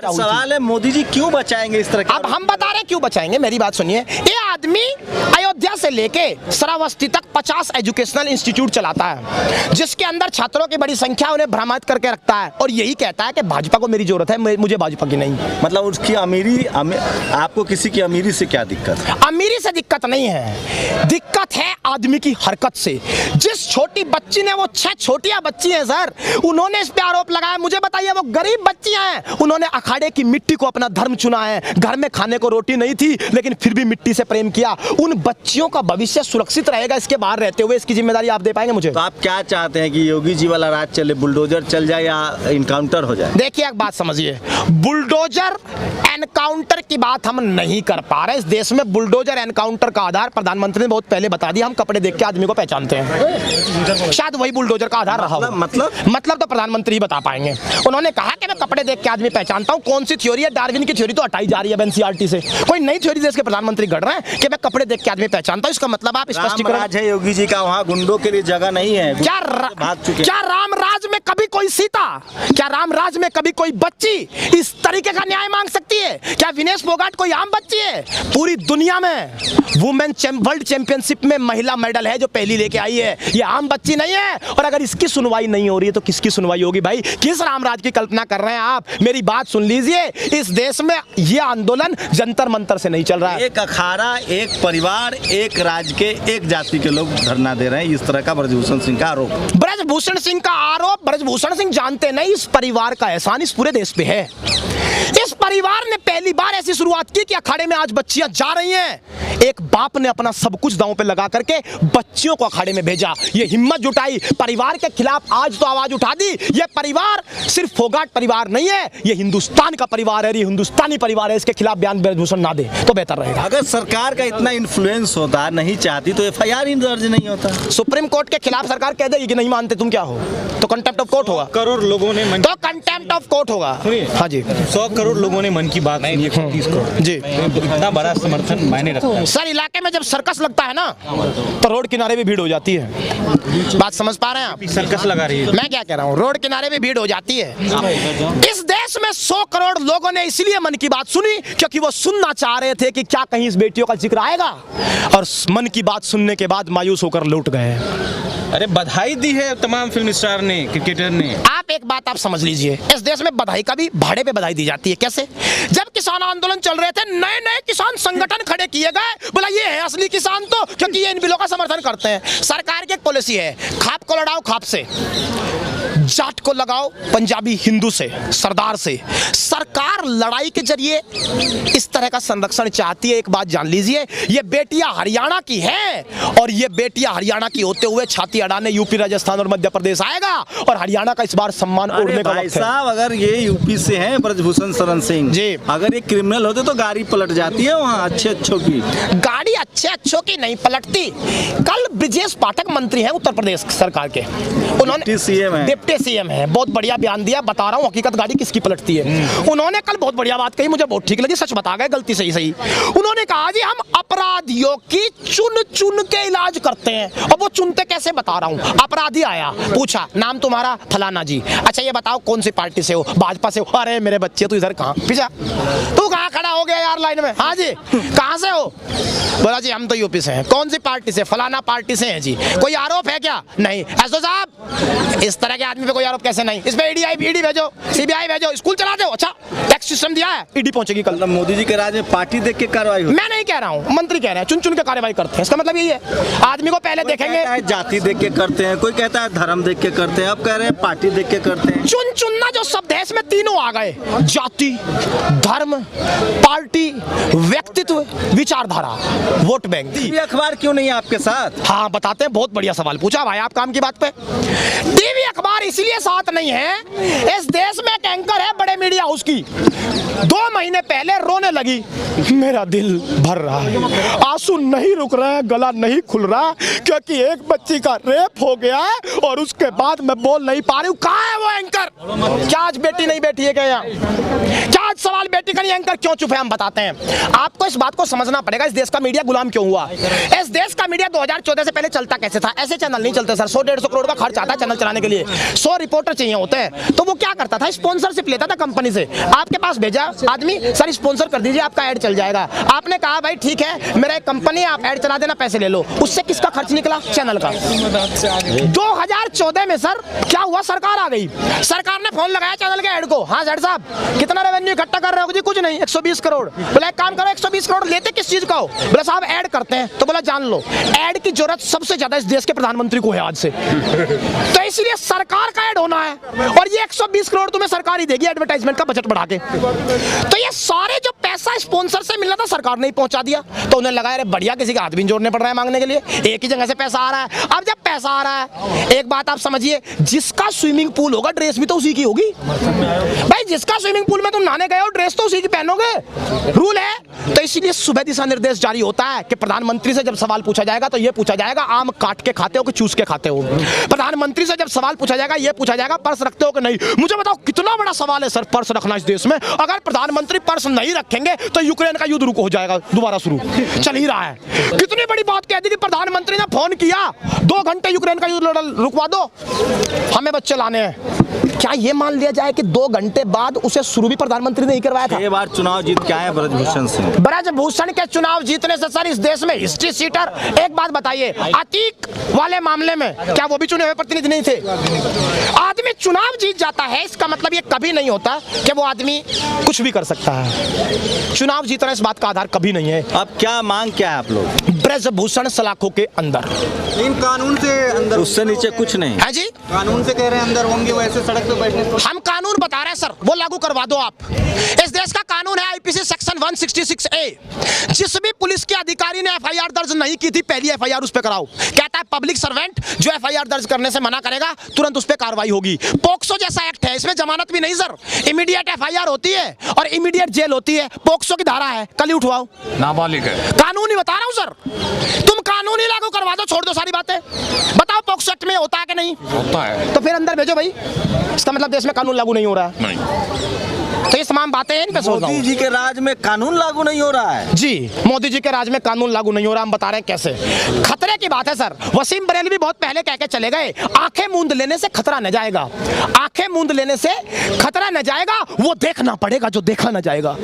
सवाल है मोदी जी क्यों बचाएंगे इस तरह के? अब हम बता रहे हैं क्यों बचाएंगे, मेरी बात सुनिए। ये आदमी अयोध्या से लेके श्रावस्ती तक 50 एजुकेशनल इंस्टीट्यूट चलाता है, जिसके अंदर छात्रों की बड़ी संख्या, उन्हें भ्रमित करके रखता है और यही कहता है कि भाजपा को मेरी जरूरत है, मुझे भाजपा की नहीं। मतलब उसकी अमीरी, आपको किसी की अमीरी से क्या दिक्कत है? अमीरी से दिक्कत नहीं है, दिक्कत है आदमी की हरकत से। जिस छोटी बच्ची ने, वो 6 छोटियां बच्ची हैं सर, उन्होंने इस पे आरोप लगाया। मुझे बताइए, वो गरीब बच्चियां हैं, उन्होंने अखाड़े की मिट्टी को अपना धर्म चुना है। घर में खाने को रोटी नहीं थी, लेकिन फिर भी मिट्टी से प्रेम किया। उन बच्चियों का भविष्य सुरक्षित रहेगा इसके बाहर रहते हुए, इसकी जिम्मेदारी आप दे पाएंगे मुझे? तो आप क्या चाहते हैं कि योगी जी वाला राज चले, बुलडोजर चल जाए या इनकाउंटर हो जाए? देखिए एक बात समझिए, बुलडोजर एनकाउंटर की बात हम नहीं कर पा रहे। इस देश में बुलडोजर एनकाउंटर का आधार प्रधानमंत्री ने बहुत पहले बता दिया, हम कपड़े देख के आदमी को पहचानते हैं। शायद वही बुलडोजर का आधार रहा हो। मतलब तो प्रधानमंत्री ही बता पाएंगे। उन्होंने कहा कि मैं कपड़े देख के आदमी पहचानता हूं। कौन सी थ्योरी है? डार्विन की थ्योरी तो हटाई जा रही है एनसीईआरटी से। कोई नई थ्योरी देश के प्रधानमंत्री गढ़ रहे हैं कि मैं कपड़े देख के आदमी पहचानता हूं। इसका मतलब आप स्पष्टीकरण। राज है योगी जी का, वहाँ गुंडों के लिए जगह नहीं है। क्या राम राज में कभी कोई सीता, क्या राम राज में कभी कोई बच्ची इस तरीके का न्याय मांग सकती है? क्या विनेश फोगाट कोई आम बच्ची है? पूरी दुनिया में वुमेन वर्ल्ड चैंपियनशिप में महिला मेडल है जो पहली लेके आई है, ये आम बच्ची नहीं है। और अगर इसकी सुनवाई नहीं हो रही है तो किसकी सुनवाई होगी भाई? किस रामराज की कल्पना कर रहे हैं आप? मेरी बात सुन लीजिए, इस देश में यह आंदोलन जंतर मंतर से नहीं चल रहा है। एक अखाड़ा, एक परिवार, एक राज्य के, एक जाति के लोग धरना दे रहे हैं, इस तरह का ब्रजभूषण सिंह का आरोप। ब्रजभूषण सिंह का आरोप, ब्रजभूषण सिंह जानते नहीं, इस परिवार का एहसान इस पूरे देश पे है। इस परिवार ने पहली बार ऐसी शुरुआत की कि अखाड़े में आज बच्चियां जा रही हैं। एक बाप ने अपना सब कुछ दांव पे लगा करके बच्चियों को अखाड़े में भेजा, ये हिम्मत जुटाई, परिवार के खिलाफ आज तो आवाज उठा दी। ये परिवार सिर्फ फोगाट परिवार नहीं है, ये हिंदुस्तान का परिवार है, ये हिंदुस्तानी परिवार है। इसके खिलाफ बयान ब्रजभूषण ना दे तो बेहतर रहेगा। अगर सरकार का इतना इन्फ्लुएंस होता, नहीं चाहती, तो FIR ही दर्ज नहीं होता। सुप्रीम कोर्ट के खिलाफ सरकार कह देगी कि नहीं मानते तुम क्या हो, तो कंटेम्प्ट ऑफ कोर्ट होगा। करोड़ लोगों ने तो कंटेम्प्ट ऑफ कोर्ट होगा। हाँ जी, 100 करोड़ लोगों ने मन की बात सुनी, 130 करोड़ जी, इतना बड़ा समर्थन मायने रखता है। सर इलाके में जब सर्कस लगता है ना तो रोड किनारे भी भीड़ हो जाती है। बात समझ पा रहे हैं आप? सर्कस लगा रही है। मैं क्या कह रहा हूँ, रोड किनारे भी भीड़ हो जाती है। इस देश में 100 करोड़ लोगों ने इसलिए मन की बात सुनी क्योंकि वो सुनना चाह रहे थे कि क्या कहीं इस बेटियों का जिक्र आएगा, और मन की बात सुनने के बाद मायूस होकर लौट गए। अरे बधाई दी है तमाम फिल्म स्टार ने, क्रिकेटर ने। आप एक बात आप समझ लीजिए, इस देश में बधाई का भी भाड़े पे बधाई दी जाती है। कैसे? जब किसान आंदोलन चल रहे थे, नए नए किसान संगठन खड़े किए गए, बोला ये है असली किसान तो, क्योंकि ये इन बिलों का समर्थन करते हैं। सरकार की एक पॉलिसी है, खाप को लड़ाओ खाप से, जाट को लगाओ पंजाबी हिंदू से, सरदार से। सरकार लड़ाई के जरिए इस तरह का संरक्षण चाहती है। एक बात जान लीजिए, ये बेटियां हरियाणा की हैं और ये बेटियां हरियाणा की होते हुए छाती अड़ाने यूपी, राजस्थान और मध्य प्रदेश आएगा, और हरियाणा का इस बार सम्मान ओढ़ने का वक्त है। साहब, अगर ये यूपी से हैं ब्रजभूषण शरण सिंह जी, अगर ये क्रिमिनल होते तो गाड़ी पलट जाती है वहाँ अच्छे अच्छों की। गाड़ी अच्छे अच्छों की नहीं पलटती। कल ब्रिजेश पाठक मंत्री हैं उत्तर प्रदेश सरकार के, उन्होंने डिप्टी सीएम है, बहुत बढ़िया बयान दिया। बता रहा हूँ हकीकत गाड़ी किसकी पलटती है। उन्होंने कल बहुत बढ़िया बात कही, मुझे बहुत ठीक लगी, सच बता गए, गलती सही सही। उन्होंने कहा जी हम अपराधियों की चुन चुन के इलाज करते हैं। और वो चुनते कैसे बता रहा हूँ। अपराधी आया, पूछा नाम तुम्हारा, फलाना जी, अच्छा ये बताओ कौन सी पार्टी से हो? भाजपा से हो। अरे मेरे बच्चे तू इधर कहाँ पीछा, तू कहाँ खड़ा हो गया यार लाइन में? हाँ जी, कहाँ से हो? बोला जी हम तो यूपी से हैं। कौन सी पार्टी से? फलाना पार्टी से हैं जी। कोई आरोप है क्या? नहीं। एसओ साहब, इस तरह के आदमी पे कोई आरोप कैसे नहीं? इस पे ईडी भेजो, सीबीआई भेजो, स्कूल चला दो। अच्छा टैक्स सिस्टम दिया है, ईडी पहुंचेगी कल। मोदी जी के राज में पार्टी देख के कार्रवाई हो? मैं नहीं कह रहा हूँ, मंत्री कह रहे हैं चुन चुन के कार्रवाई करते हैं। इसका मतलब यही है, आदमी को पहले देखेंगे, जाति देख के करते हैं, कोई कहता है धर्म देख के करते हैं, अब कह रहे हैं पार्टी देख के करते हैं। चुन चुनना जो शब्द है इसमें तीनों आ गए, जाति, धर्म, पार्टी, व्यक्तित्व, विचारधारा, वोट बैंक। टीवी अखबार क्यों नहीं है आपके साथ? हाँ बताते हैं, बहुत बढ़िया सवाल पूछा भाई आप काम की बात पे। टीवी अखबार इसलिए साथ नहीं है, इस देश में एक एंकर है बड़े मीडिया हाउस की, 2 महीने पहले रोने लगी, मेरा दिल भर रहा है, आंसू नहीं रुक रहे हैं, गला नहीं खुल रहा, क्योंकि एक बच्ची का रेप हो गया है और उसके बाद मैं बोल नहीं पा रही हूँ। कहाँ है वो एंकर? क्या आज बेटी नहीं बैठी है क्या यहाँ? क्या आज सवाल बेटी का नहीं, एंकर क्यों चुप है हम बताते हैं आपको। इस बात को समझना पड़ेगा, इस देश का मीडिया गुलाम क्यों हुआ। इस देश का मीडिया 2014 से पहले चलता कैसे था? ऐसे चैनल नहीं चलते सर। 100-150 करोड़ का खर्च आता है चैनल चलाने के लिए, 100 रिपोर्टर चाहिए होते हैं। तो वो क्या करता था? स्पॉन्सरशिप लेता था कंपनी से, आपके पास भेजा आदमी, सर स्पॉन्सर कर दीजिए आपका ऐड चल जाएगा। आपने कहा भाई ठीक है मेरा एक कंपनी, आप ऐड चला देना, पैसे ले लो। उससे किसका खर्च निकला? चैनल का। 2014 में सर क्या हुआ? सरकार आ गई, सरकार ने फोन लगाया चैनल के ऐड को, हाँ सेठ साहब कितना रेवेन्यू इकट्ठा कर रहे हो जी? कुछ नहीं, 120 करोड़। बोला एक काम करो, 120 करोड़ लेते किस चीज का हो? बोला साहब ऐड करते हैं। तो बोला जान लो ऐड की जरूरत सबसे ज्यादा इस देश के प्रधानमंत्री को है आज से, तो इसलिए सरकार का ऐड होना है, और ये 120 करोड़ तुम्हें सरकार ही देगी एडवर्टाइजमेंट का बजट बढ़ा के। तो ये सारे जो पैसा स्पॉन्सर से मिलना था सरकार ने ही पहुंचा दिया। तो उन्हें लगा अरे बढ़िया, किसी का हाथ भी जोड़ने पड़ रहा है मांगने के लिए, एक ही जगह से पैसा आ रहा है। अब जब पैसा आ रहा है, एक बात आप समझिए, जिसका स्विमिंग पूल होगा ड्रेस भी तो उसी की होगी भाई। जिसका स्विमिंग पूल में तुम नहाने गए हो, ड्रेस तो उसी की पहनोगे, रूल है। तो इसीलिए सुबह दिशा निर्देश जारी होता है कि प्रधानमंत्री से जब सवाल पूछा जाएगा तो ये पूछा जाएगा आम काट के खाते हो कि चूस के खाते हो। प्रधानमंत्री से जब सवाल पूछा जाएगा ये पूछा जाएगा पर्स रखते हो कि नहीं। मुझे बताओ कितना बड़ा सवाल है सर पर्स रखना इस देश में। अगर प्रधानमंत्री पर्स नहीं रखेंगे तो यूक्रेन का युद्ध रुको हो जाएगा, दोबारा शुरू चल ही रहा है। कितनी बड़ी बात कह दी कि प्रधानमंत्री ने फोन किया 2 घंटे यूक्रेन का युद्ध रुकवा दो, हमें बच्चे लाने हैं। क्या ये मान लिया जाए कि 2 घंटे बाद उसे शुरू भी प्रधानमंत्री ने ही करवाया था? 6 बार चुनाव जीत के आए ब्रजभूषण सिंह। ब्रजभूषण के चुनाव जीतने से सर इस देश में हिस्ट्री सीटर। एक बात बताइए, अतीक वाले मामले में क्या वो भी चुने हुए प्रतिनिधि नहीं थे? आदमी चुनाव जीत जाता है इसका मतलब ये कभी नहीं होता कि वो आदमी कुछ भी कर सकता है। चुनाव जीतना इस बात का आधार कभी नहीं है। अब क्या मांग क्या है आप लोग? ब्रजभूषण सलाखों के अंदर, इन कानून से अंदर, उससे नीचे कुछ नहीं है जी। कानून से कह रहे हैं अंदर होंगे, वैसे सड़क पे बैठने हम कानून बता रहे हैं सर, वो लागू करवा दो आप। इस देश का कानून है आईपीसी सेक्शन 166A। जिस भी पुलिस के अधिकारी ने एफआईआर दर्ज नहीं की थी, पहली एफआईआर उस पे कराओ। कहता है पब्लिक सर्वेंट जो एफआईआर दर्ज करने से मना करेगा तुरंत उस पे कार्रवाई होगी। पोक्सो जैसा एक्ट है, इसमें जमानत भी नहीं सर, इमीडिएट एफआईआर होती है और इमीडिएट जेल होती है। पोक्सो की धारा है, कल ही उठवाओ, नाबालिग है। कानून ही बता रहा हूं सर, तुम कानून ही लागू करवा दो, छोड़ दो सारी बातें। बताओ पोक्सो एक्ट में होता है कि नहीं होता है? तो फिर अंदर भेजो भाई। इसका मतलब देश में कानून लागू नहीं हो रहा है। नहीं। तो ये तमाम बातें हैं, इन पे सोच रहा मोदी हूं। जी के राज में कानून लागू नहीं हो रहा है। जी, मोदी जी के राज में कानून लागू नहीं हो रहा, हम बता रहे हैं कैसे। खतरे की बात है सर। वसीम बरेलवी बहुत पहले कह के चले गए, आंखें मूंद लेने से खतरा न जाएगा। आंखें मूंद लेने से खतरा न जाएगा, वो देखना पड़ेगा जो देखा न जाएगा।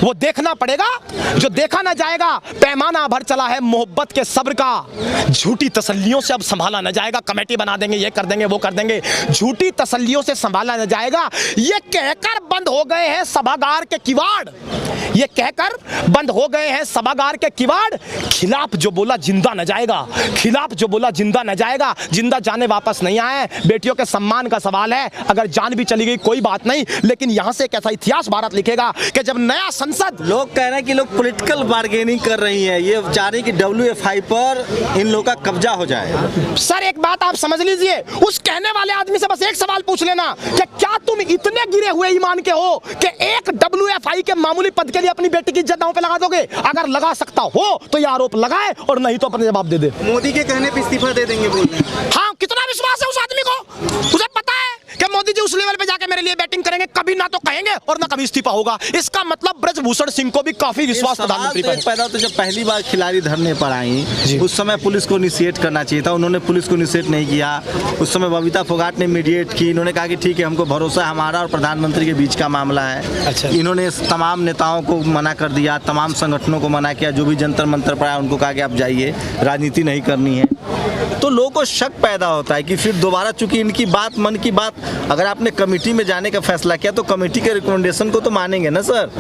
वो देखना पड़ेगा जो देखा न जाएगा। पैमाना भर चला है मोहब्बत के सब्र का, झूठी तसल्लियों से अब संभाला न जाएगा। कमेटी बना देंगे, ये कर देंगे, वो कर देंगे, झूठी तसल्लियों से संभाला न जाएगा। ये कहकर बंद हो गए हैं सभागार के किवाड़, ये कहकर बंद हो गए हैं सभागार के किवाड़। खिलाफ जो बोला जिंदा न जाएगा, खिलाफ जो बोला जिंदा न जाएगा। जिंदा जाने वापस नहीं आए। बेटियों के सम्मान का सवाल है, अगर जान भी चली गई कोई बात नहीं, लेकिन यहां से एक ऐसा इतिहास भारत लिखेगा कि जब नया संसद, लोग कह रहे हैं कि लोग पॉलिटिकल बार्गेनिंग कर रही है, ये चाह रही कि WFI पर इन लोगों का कब्जा हो जाए। सर एक बात आप समझ लीजिए, उस कहने वाले आदमी से बस एक सवाल पूछ लेना कि क्या तुम इतने गिरे हुए ईमान के हो कि एक WFI के मामूली पद के लिए अपनी बेटी की इज्जत दांव पे लगा दोगे? अगर लगा सकता हो तो ये आरोप लगाए और नहीं तो अपने जवाब दे दे। मोदी के कहने पे इस्तीफा दे देंगे बोल रहे हैं। हाँ, कितना विश्वास है उस आदमी को? उसे पता है कि मोदी जी उस लेवल पे जाके मेरे लिए बैटिंग करेंगे, कभी ना तो कहेंगे और ना कभी इस्तीफा होगा। इसका मतलब ब्रजभूषण सिंह को भी काफी विश्वास प्रधानमंत्री पर पैदा तो जब पहली बार खिलाड़ी धरने पर आई उस समय पुलिस को इनिशिएट करना चाहिए था, उन्होंने पुलिस को इनिशिएट नहीं किया। उस समय बबीता फोगाट ने मीडिएट की, इन्होंने कहा कि ठीक है हमको भरोसा है, हमारा और प्रधानमंत्री के बीच का मामला है। अच्छा। इन्होंने तमाम नेताओं को मना कर दिया, तमाम संगठनों को मना किया, जो भी जंतर मंतर पर आया उनको कहा कि आप जाइए, राजनीति नहीं करनी है। तो लोगों को शक पैदा होता है कि फिर दोबारा, चूंकि इनकी बात मन की बात, अगर आपने कमेटी में जाने का फैसला किया तो कमेटी के रिकमेंडेशन को तो मानेंगे ना सर।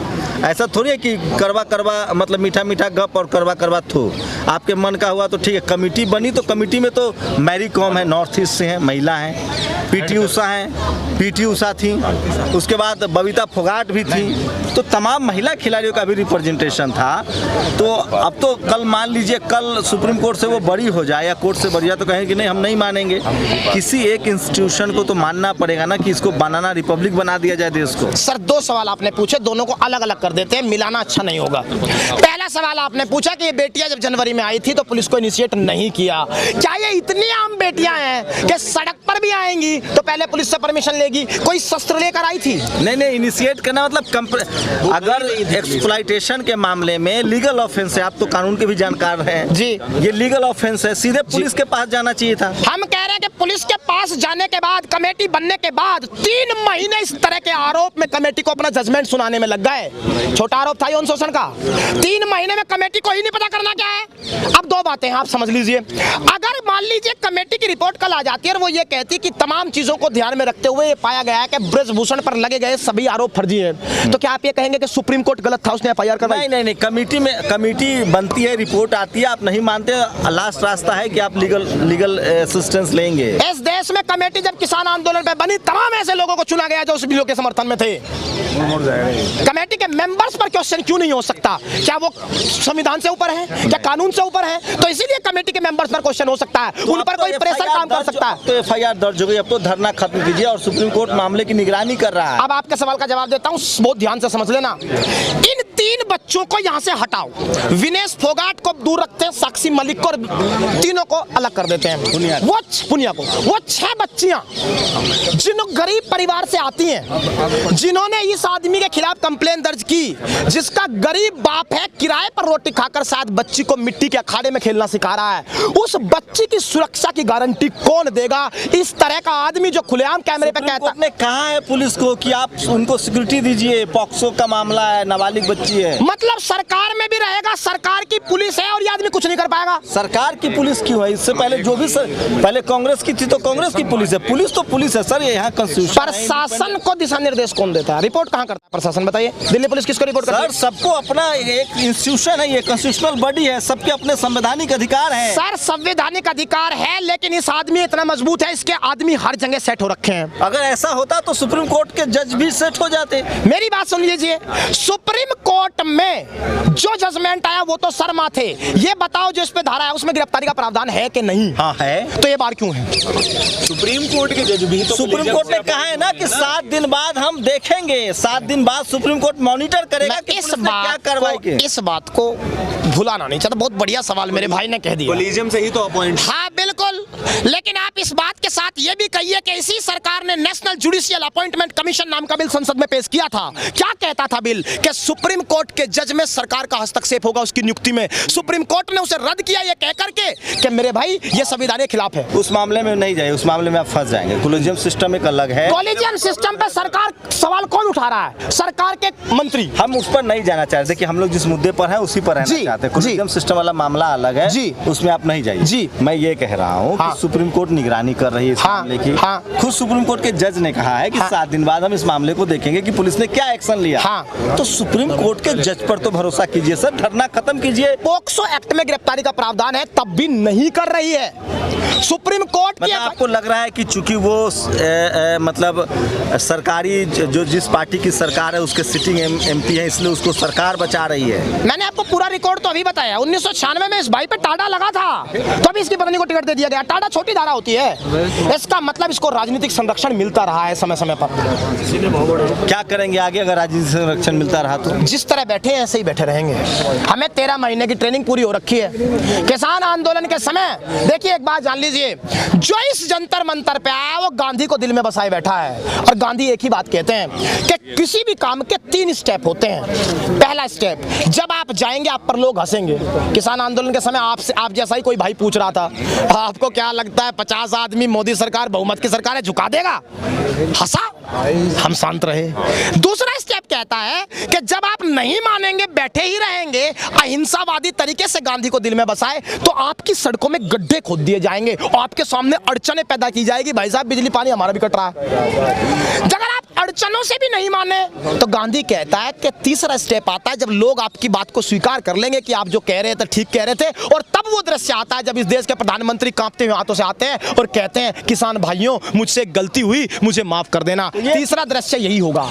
ऐसा थोड़ी है कि करवा करवा मतलब मीठा मीठा गप और करवा करवा थो, आपके मन का हुआ तो ठीक है। कमेटी बनी तो कमेटी में तो मैरी कॉम है, नॉर्थ ईस्ट से हैं, महिला हैं, PT उषा हैं, PT उषा थी, उसके बाद बबीता फोगाट भी थी, तो तमाम महिला खिलाड़ियों का भी रिप्रेजेंटेशन था। तो अब तो कल मान लीजिए कल सुप्रीम कोर्ट से वो बरी हो जाए या कोर्ट से बरी दिया तो कहें कि नहीं हम नहीं मानेंगे। किसी एक इंस्टीट्यूशन को तो मानना पड़ेगा ना कि इसको बनाना रिपब्लिक बना दिया जाए देश को। सर 2 सवाल आपने पूछे, दोनों को अलग अलग कर देते हैं, मिलाना अच्छा नहीं होगा। पहला सवाल आपने पूछा कि ये बेटियां जब जनवरी में आई थी तो पुलिस को इनिशिएट नहीं किया। क्या ये इतनी आम बेटियां हैं कि सड़क पर भी आएंगी तो पहले पुलिस से परमिशन लेगी? कोई शस्त्र लेकर आई थी? नहीं, इनिशिएट करना मतलब अगर एक्सप्लॉइटेशन के मामले में लीगल ऑफेंस है, आप तो कानून के भी जानकार हैं जी, ये लीगल ऑफेंस है, सीधे पुलिस के पास जाना चाहिए था। हम कह रहे हैं कि पुलिस के पास जाने के बाद, कमेटी बनने के बाद 3 महीने इस तरह के आरोप में कमेटी को अपना जजमेंट सुनाने में लग गए। छोटा आरोप था यौन शोषण का, 3 महीने में कमेटी को ही नहीं पता करना क्या है। अब 2 बातें हैं, आप समझ लीजिए। अगर मान लीजिए कमेटी की रिपोर्ट कल आ जाती है और वो ये कहती कि तमाम चीजों को ध्यान में रखते हुए ये पाया गया है कि ब्रजभूषण पर लगे गए सभी आरोप फर्जी हैं, तो क्या आप ये कहेंगे कि सुप्रीम कोर्ट गलत था, उसने FIR करवाई? नहीं, कमेटी बनती है, रिपोर्ट आती है, आप नहीं मानते, लास्ट रास्ता है कि आप लीगल असिस्टेंस लेंगे। इस देश में कमेटी जब किसान आंदोलन पे बनी, तमाम ऐसे लोगों को चुना गया जो उस बिल के समर्थन में थे। कमेटी के मेंबर्स पर क्वेश्चन क्यों नहीं हो सकता? क्या वो संविधान से ऊपर है, क्या कानून से ऊपर है? तो इसीलिए कमेटी के मेंबर्स पर क्वेश्चन हो सकता है, उन पर कोई प्रेशर काम कर सकता है। तो FIR दर्ज हो गई, अब तो धरना खत्म कीजिए और सुप्रीम कोर्ट मामले की निगरानी कर रहा है। अब आपके सवाल का जवाब देता हूं, बहुत ध्यान से समझ लेना। इन 3 बच्चों को यहां से हटाओ, विनेश फोगाट को दूर रखते हैं, साक्षी मलिक को, और तीनों को अलग कर देते हैं। वो 6 बच्चियां जिन गरीब परिवार से आती हैं, जिन्होंने इस आदमी के खिलाफ कंप्लेन दर्ज की, जिसका गरीब बाप है, किराए पर रोटी खाकर शायद बच्ची को मिट्टी के अखाड़े में खेलना सिखा रहा है, उस बच्ची की सुरक्षा की गारंटी कौन देगा? इस तरह का आदमी जो खुलेआम कैमरे पे कहता है, कहा है पुलिस को कि आप उनको सिक्योरिटी दीजिए, पॉक्सो का मामला है, नाबालिग बच्ची है। मतलब सरकार में भी रहेगा, सरकार की पुलिस है और ये आदमी कुछ नहीं कर पाएगा। सरकार की पुलिस क्यों है? इससे पहले जो भी पहले कांग्रेस की थी तो कांग्रेस की पुलिस है, पुलिस तो पुलिस है सर। ये यहाँ कॉन्स्टिट्यूशन, प्रशासन को दिशा निर्देश कौन देता है? रिपोर्ट कहाँ करता है प्रशासन, बताइए? दिल्ली पुलिस किसको रिपोर्ट करती है? सर सबको अपना एक इंस्टीट्यूशन है, ये कॉन्स्टिट्यूशनल बॉडी है, सबके अपने संवैधानिक अधिकार है। सर संवैधानिक अधिकार है, लेकिन इस आदमी इतना मजबूत है, इसके आदमी हर जगह सेट हो रखे हैं। अगर ऐसा होता तो सुप्रीम कोर्ट के जज भी सेट हो जाते। मेरी बात सुन लीजिए, सुप्रीम कोर्ट में जो जजमेंट आया वो तो सर माथे। ये बताओ जो इस पे धारा है उसमें गिरफ्तारी का प्रावधान है कि नहीं? हाँ है। तो ये बार क्यों है? सुप्रीम कोर्ट के जज भी तो सुप्रीम कोर्ट ने कहा है ना कि 7 दिन बाद हम देखेंगे, 7 दिन बाद सुप्रीम कोर्ट मॉनिटर करेगा कि इस पुलिस ने क्या कार्रवाई की। इस बात को भुलाना नहीं चाहता। बहुत बढ़िया सवाल मेरे भाई ने कह दिया। कोलिजियम से ही तो अपॉइंट। हाँ बिल्कुल, लेकिन आप इस बात के साथ ये भी कहिए कि इसी सरकार ने नेशनल जुडिशियल अपॉइंटमेंट कमीशन नाम का बिल संसद में पेश किया था। क्या कहता था बिल? कि सुप्रीम कोर्ट के जज में सरकार का हस्तक्षेप होगा उसकी नियुक्ति में। सुप्रीम कोर्ट ने उसे रद्द किया ये कह करके कि मेरे भाई ये संविधान के खिलाफ है। उस मामले में नहीं जाइए, उस मामले में आप फंस जाएंगे। कोलिजियम सिस्टम एक अलग है। कोलिजियम सिस्टम पे सरकार सवाल कौन उठा रहा है? सरकार के मंत्री। हम उस पर नहीं जाना चाहते कि हम लोग जिस मुद्दे पर हैं उसी पर रहना चाहते हैं। कोलिजियम सिस्टम वाला मामला अलग है जी, उसमें आप नहीं जाइए जी। मैं ये कह रहा हूँ कि सुप्रीम कोर्ट निगरानी कर रही है इस मामले की। खुद सुप्रीम कोर्ट के जज ने कहा है कि 7 दिन बाद हम इस मामले को देखेंगे कि पुलिस ने क्या एक्शन लिया। तो सुप्रीम कोर्ट के जज पर तो भरोसा कीजिए सर, धरना खत्म कीजिए। पॉक्सो एक्ट में गिरफ्तारी का प्रावधान है, तब भी नहीं कर रही है सुप्रीम कोर्ट। मतलब आपको लग रहा है कि चूंकि वो मतलब सरकारी जो जिस पार्टी की सरकार है उसके सिटिंग MP है, इसलिए उसको सरकार बचा रही है। मैंने आपको पूरा रिकॉर्ड तो अभी बताया। 1996 में इस भाई पे टाडा लगा था, तो अभी इसकी पत्नी को टिकट दे दिया गया। टाडा छोटी धारा होती है, इसका मतलब इसको राजनीतिक संरक्षण मिलता रहा है समय समय पर। क्या करेंगे आगे अगर राजनीतिक संरक्षण मिलता रहा तो? जिस तरह बैठे हैं ऐसे ही बैठे रहेंगे। हमें 13 महीने की ट्रेनिंग पूरी हो रखी है। किसान आंदोलन के समय देखिए, एक बात जान लीजिए, जो इस जंतर मंतर पे आया वो गांधी को दिल में बसाए बैठा है। और गांधी एक ही बात कहते हैं कि किसी भी काम के 3 स्टेप होते हैं। पहला स्टेप, जब आप जाएंगे आप पर लोग हंसेंगे। किसान आंदोलन के समय आप जैसा ही कोई भाई पूछ रहा था, आपको क्या लगता है 50 आदमी मोदी सरकार बहुमत की सरकार है झुका देगा? हंसा, हम शांत रहे। दूसरा स्टेप कहता है कि जब आप नहीं मानेंगे, बैठे ही रहेंगे, अहिंसावादी तरीके से गांधी को दिल में बसाए, तो आपकी सड़कों में गड्ढे खोद दिए जाएंगे, आपके सामने अड़चने पैदा की जाएगी। भाई साहब बिजली पानी हमारा भी कट रहा है। अगर आप अड़चनों से भी नहीं माने तो गांधी कहता है कि तीसरा स्टेप आता है जब लोग आपकी बात को स्वीकार कर लेंगे कि आप जो कह रहे थे ठीक कह रहे थे। और तब वो दृश्य आता है जब इस देश के प्रधानमंत्री कांपते हुए हाथों से आते हैं और कहते हैं किसान भाइयों मुझसे गलती हुई, मुझे माफ कर देना। तीसरा दृश्य यही होगा।